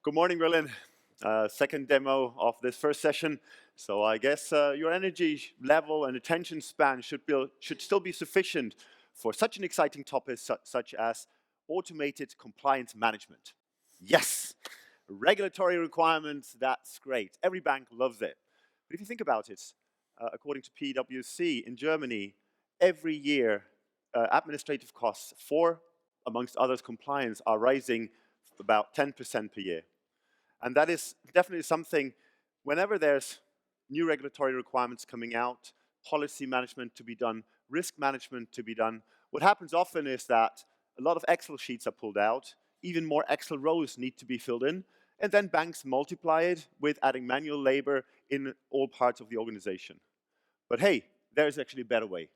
Good morning, Berlin. Second demo of this first session. So I guess your energy level and attention span should still be sufficient for such an exciting topic such as automated compliance management. Yes, regulatory requirements, that's great. Every bank loves it. But if you think about it, according to PwC in Germany, every year administrative costs for, amongst others, compliance are rising about 10% per year. And that is definitely something, whenever there's new regulatory requirements coming out, policy management to be done, risk management to be done, what happens often is that a lot of Excel sheets are pulled out, even more Excel rows need to be filled in, and then banks multiply it with adding manual labor in all parts of the organization. But hey, there's actually a better way.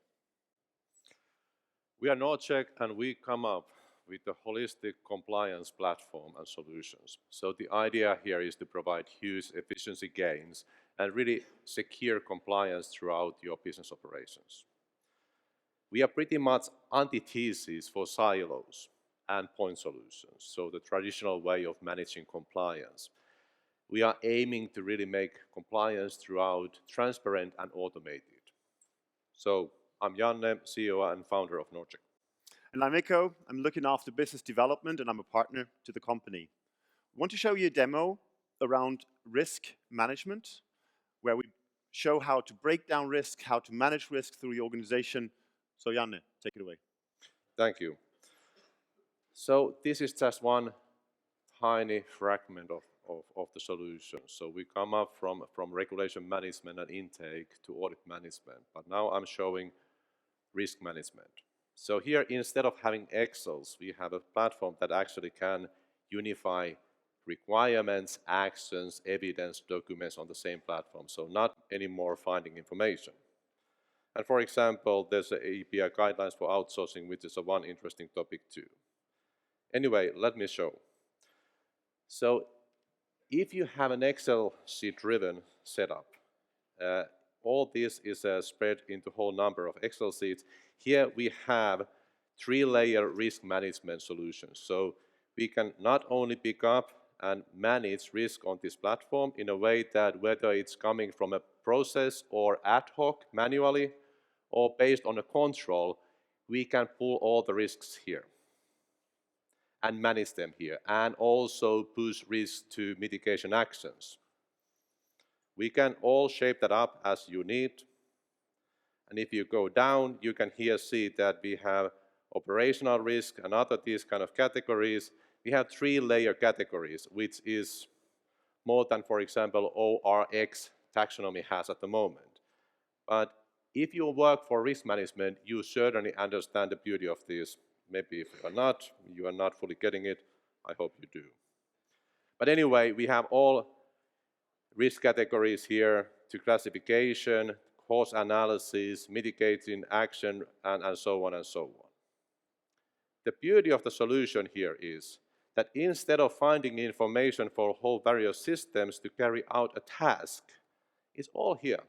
We are NordCheck, and we come up with a holistic compliance platform and solutions. So the idea here is to provide huge efficiency gains and really secure compliance throughout your business operations. We are pretty much antithesis for silos and point solutions, so the traditional way of managing compliance. We are aiming to really make compliance throughout transparent and automated. So I'm Janne, CEO and founder of NordCheck. And I'm Mikko. I'm looking after business development, and I'm a partner to the company. I want to show you a demo around risk management, where we show how to break down risk, how to manage risk through the organization. So Janne, take it away. Thank you. So this is just one tiny fragment of the solution. So we come up from regulation management and intake to audit management, but now I'm showing risk management. So here, instead of having Excels, we have a platform that actually can unify requirements, actions, evidence, documents on the same platform. So not anymore finding information. And for example, there's an API guidelines for outsourcing, which is one interesting topic too. Anyway, let me show. So if you have an Excel sheet-driven setup, all this is spread into a whole number of Excel sheets. Here we have 3-layer risk management solutions. So we can not only pick up and manage risk on this platform in a way that whether it's coming from a process or ad hoc manually or based on a control, we can pull all the risks here and manage them here, and also push risks to mitigation actions. We can all shape that up as you need. And if you go down, you can here see that we have operational risk and other these kind of categories. We have 3-layer categories, which is more than, for example, ORX taxonomy has at the moment. But if you work for risk management, you certainly understand the beauty of this. Maybe if you are not fully getting it. I hope you do. But anyway, we have all risk categories here to classification, cause analysis, mitigating action, and so on and so on. The beauty of the solution here is that instead of finding information for whole various systems to carry out a task, it's all here.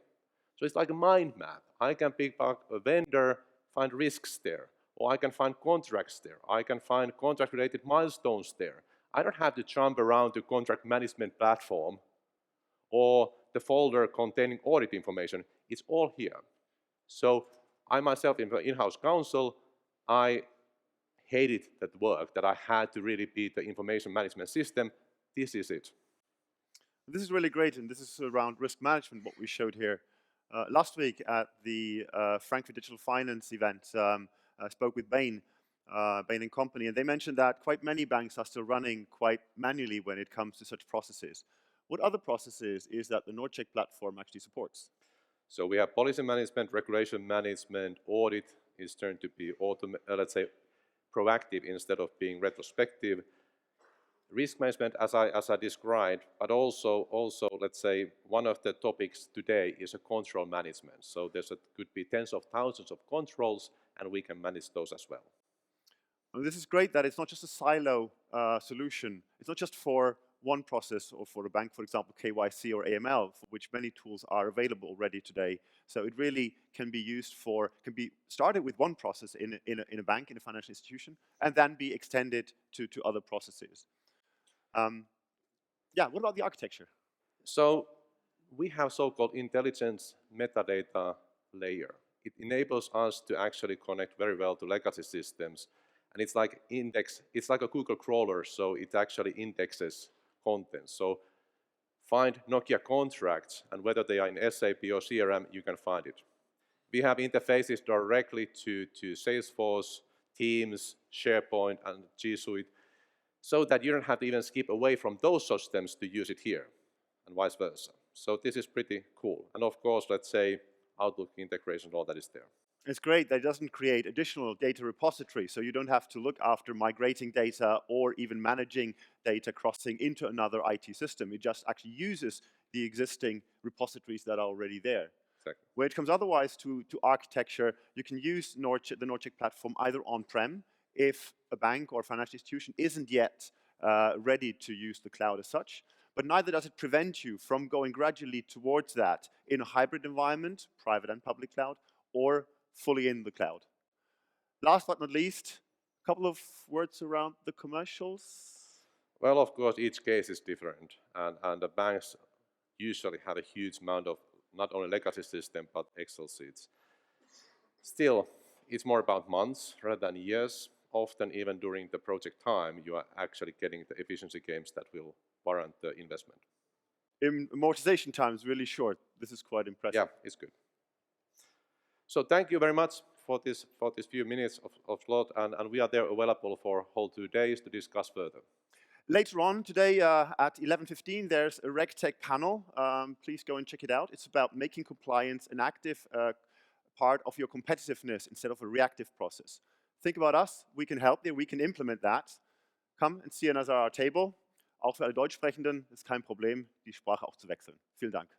So it's like a mind map. I can pick up a vendor, find risks there, or I can find contracts there. I can find contract-related milestones there. I don't have to jump around to contract management platform or the folder containing audit information. It's all here. So I myself, in-house counsel, I hated that work, that I had to really be the information management system. This is it. This is really great, and this is around risk management, what we showed here. Last week at the Frankfurt Digital Finance event, I spoke with Bain & Company, and they mentioned that quite many banks are still running quite manually when it comes to such processes. What other processes is that the NordCheck platform actually supports? So we have policy management, regulation management, audit is turned to be, let's say, proactive instead of being retrospective. Risk management, as I described, but also, let's say, one of the topics today is a control management. So could be tens of thousands of controls, and we can manage those as well. Well, this is great that it's not just a silo solution. It's not just for one process or for a bank, for example, KYC or AML, for which many tools are available already today. So it really can be used can be started with one process in a bank, in a financial institution, and then be extended to other processes. Yeah, what about the architecture? So we have so-called intelligence metadata layer. It enables us to actually connect very well to legacy systems. And it's like it's like a Google crawler, so it actually indexes content. So find Nokia contracts, and whether they are in SAP or CRM, you can find it. We have interfaces directly to Salesforce, Teams, SharePoint, and G Suite, so that you don't have to even skip away from those systems to use it here, and vice versa. So this is pretty cool. And of course, let's say Outlook integration, all that is there. It's great that it doesn't create additional data repositories, so you don't have to look after migrating data or even managing data crossing into another IT system. It just actually uses the existing repositories that are already there. Exactly. When it comes otherwise to architecture, you can use the NordCheck platform either on-prem if a bank or financial institution isn't yet ready to use the cloud as such, but neither does it prevent you from going gradually towards that in a hybrid environment, private and public cloud, or fully in the cloud. Last but not least, a couple of words around the commercials. Well, of course, each case is different, and the banks usually have a huge amount of not only legacy system, but Excel sheets. Still, it's more about months rather than years. Often, even during the project time, you are actually getting the efficiency gains that will warrant the investment. Amortization time is really short. This is quite impressive. Yeah, it's good. So thank you very much for this few minutes of slot, and we are there available for whole 2 days to discuss further. Later on today at 11:15, there's a RegTech panel. Please go and check it out. It's about making compliance an active part of your competitiveness instead of a reactive process. Think about us. We can help you. We can implement that. Come and see us at our table. Auch für alle Deutschsprechenden ist kein Problem, die Sprache auch zu wechseln. Vielen Dank.